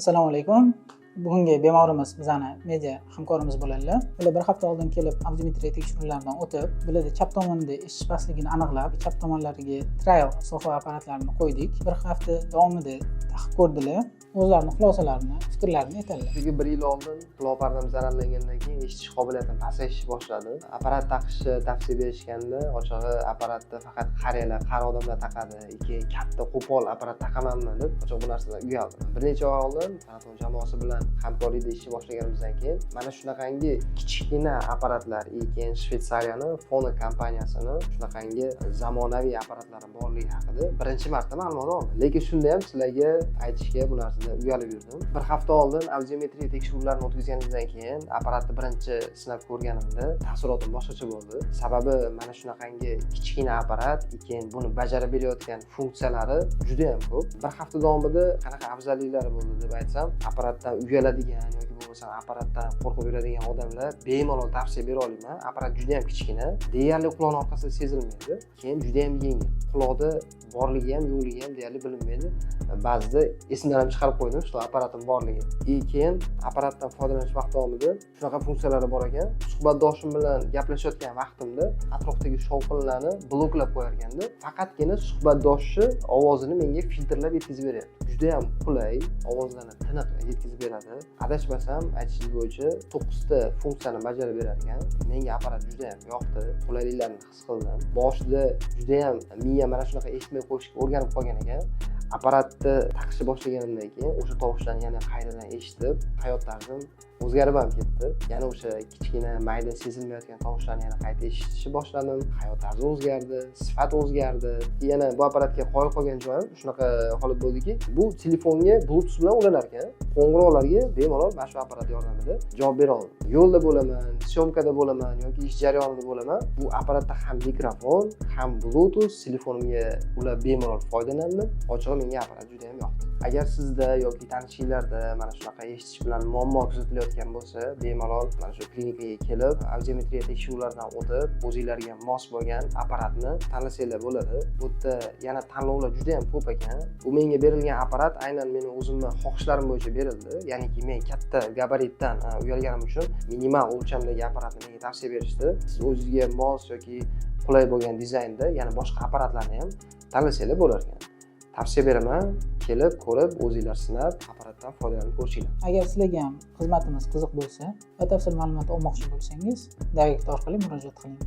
Assalomu alaykum. Bugungi bemorimiz bizani media hamkorimiz bo'ladilar. Ular bir hafta oldin kelib audiometriya tekshiruvlaridan o'tib, bularda chap tomonda eshitish pastligini aniqlab, chap tomonlariga trial sofa apparatlarini qo'ydik. Bir hafta davomida taqib ko'rdilar. O'zlarining xulosalarini, fikrlarini aytadilar. Chunki 1 yil oldin quloq pardam zararlangandan keyin eshitish qobiliyatim pasayishni boshladi. Apparat taqishni tavsiya berishganda, ochig'i apparatni faqat qariyalar, qari odamlar taqadi. Katta qo'pol apparat taqamanmi deb, ochig'i bu narsadan uyaldim. Bir necha oy oldin Tanaton jamoasi bilan hamkorlikda ishni boshlaganimizdan keyin mana shunaqangi kichkina apparatlar, keyin Shvetsariyani Fona kompaniyasini shunaqangi zamonaviy apparatlari borligi haqida birinchi marta ma'lumot oldim. Lekin shunda ham sizlarga aytishga bu narsa uyalib yurdim. Bir hafta oldin audiometriya tekshiruvlarini o'tkazganimizdan keyin apparatni birinchi sinab ko'rganimda taassurotim boshqacha bo'ldi. Sababi mana shunaqangi kichkina apparat, keyin buni bajarib berayotgan funksiyalari juda ham ko'p. Bir hafta davomida qanaqa afzalliklari bo'ldi deb aytsam, apparatdan uyaladigan yoki bo'lmasa apparatdan qo'rqib yuradigan odamlar bemalol tavsiya bera olaman. Apparat juda ham kichkina, deyarli quloqning orqasida sezilmaydi. Keyin juda ham yengil. Quloqda borligi ham, yo'qligi ham deyarli bilinmaydi. Ba'zida esimdan ham chiqarib qo'ydim shu apparatning borligi. Keyin apparatdan foydalanish vaqt davomida shunaqa funksiyalari bor ekan. Suhbatdoshim bilan gaplashayotgan vaqtimda atrofdagi shovqinlarni bloklab qo'yar ekanda, faqatgina suhbatdoshi ovozini menga filtrlab yetkazib beryapti. Juda ham qulay, ovozlarni tiniq yetkazib beradi. Adashmasam, aytishingiz bo'yicha 9 ta funksiyani bajarib berar ekan. Menga apparat juda ham yoqdi, qulayliklarni his qildim. Boshida juda ham miya mana shunaqa eshitmay qo'yishga o'rganib qolgan ekan. Apparatni taqishni boshlaganimdan keyin o'sha tovushlarni yana qaytadan eshitib, hayot tarzim o'zgarib ham ketdi. Yana o'sha kichkina mayda sezilmayotgan tovushlarni yana qayta eshitishni boshladim. Hayot tarzi o'zgardi, sifat o'zgardi. Yana bu apparatga qoyil qolgan joyim shunaqa holat bo'ldiki, bu telefonga Bluetooth bilan ulanar ekan. Qo'ng'iroqlarga bemalol mana shu apparat yordamida javob bera oldim. Yo'lda bo'laman, syomkada bo'laman yoki ish jarayonida bo'laman. Bu apparatda ham mikrofon, ham Bluetooth telefonimga ulab bemalol foydalandim. Ochig'i menga apparat juda ham yoqdi. Agar sizda yoki tanishinglarda mana shunaqa eshitish bilan muammo kuzatilayotgan bo'lsa, bemalol mana shu klinikaga kelib, audiometriya tekshiruvlaridan o'tib, o'zingizlarga mos bo'lgan apparatni tanlasanglar bo'ladi. Bu yerda yana tanlovlar juda ham ko'p ekan. Bu menga berilgan apparat aynan mening o'zimning xohishlarim bo'yicha berildi. Ya'niki men katta gabaritdan uyalganim uchun minimal o'lchamdagi apparatni menga tavsiya berishdi. Siz o'zingizga mos yoki qulay bo'lgan dizaynda yana boshqa apparatlarni ham tanlasanglar bo'lar ekan. Tavsiya beraman, kelib, ko'rib, o'zingizlar sinab, apparatdan foydalanib ko'ringlar. Agar sizlarga ham xizmatimiz qiziq bo'lsa, batafsil ma'lumot olmoqchi bo'lsangiz, direkt orqali murojaat qiling.